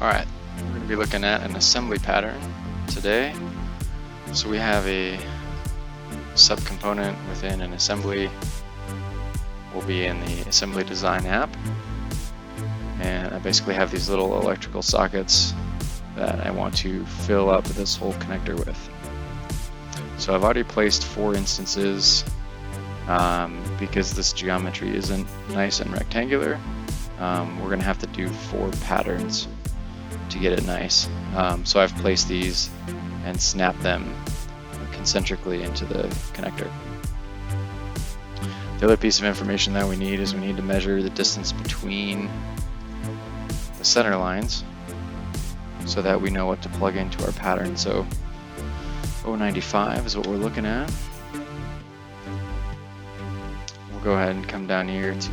Alright, we're going to be looking at an assembly pattern today. So we have a subcomponent within an assembly. Will be in the assembly design app. And I basically have these little electrical sockets that I want to fill up this whole connector with. So I've already placed 4 instances because this geometry isn't nice and rectangular. We're going to have to do 4 patterns to get it nice. So I've placed these and snapped them concentrically into the connector. The other piece of information that we need is we need to measure the distance between the center lines so that we know what to plug into our pattern. So 095 is what we're looking at. We'll go ahead and come down here to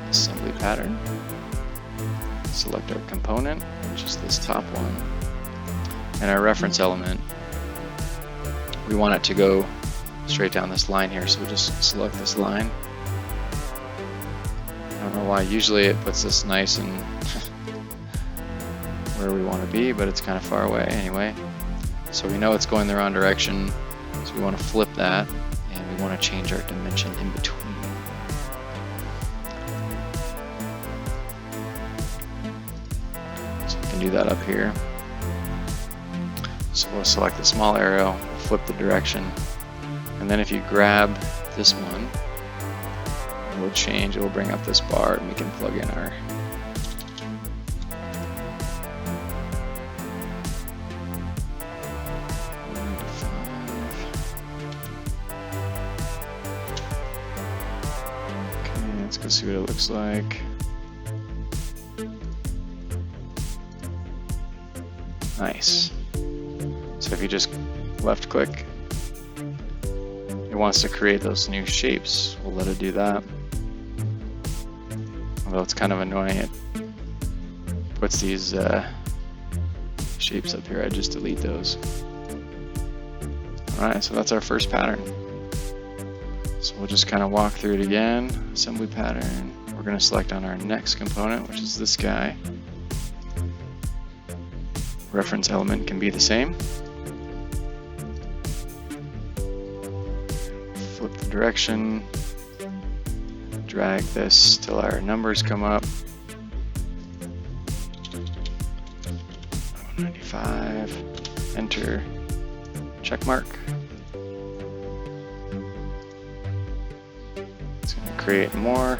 assembly pattern. Select our component, which is this top one, and our reference element. We want it to go straight down this line here, so we'll just select this line. I don't know why, usually it puts this nice and where we want to be, but it's kind of far away anyway. So we know it's going the wrong direction, so we want to flip that, and we want to change our dimension in between. Do that up here. So we'll select the small arrow, flip the direction, and then if you grab this one, it will change, it will bring up this bar, and we can plug in our okay, let's go see what it looks like. Nice. So if you just left click, it wants to create those new shapes. We'll let it do that. Although it's kind of annoying, it puts these shapes up here. I just delete those. Alright, so that's our first pattern. So we'll just kind of walk through it again. Assembly pattern. We're going to select on our next component, which is this guy. Reference element can be the same. Flip the direction, drag this till our numbers come up. 95, enter, check mark. It's going to create more.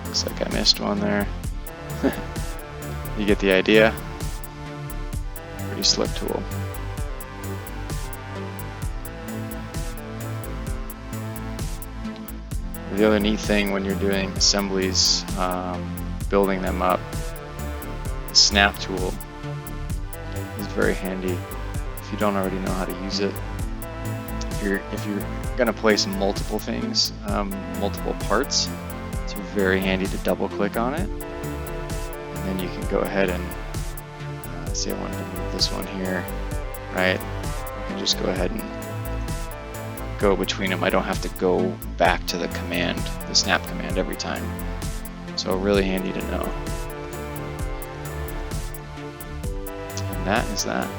Looks like I missed one there. You get the idea. Pretty slick tool. The other neat thing when you're doing assemblies, building them up, the snap tool is very handy if you don't already know how to use it. If you're going to place multiple things, multiple parts, it's very handy to double click on it, and then you can go ahead and say I wanted to move this one here, right? You can just go ahead and go between them. I don't have to go back to the command, the snap command every time. So really handy to know. And that is that.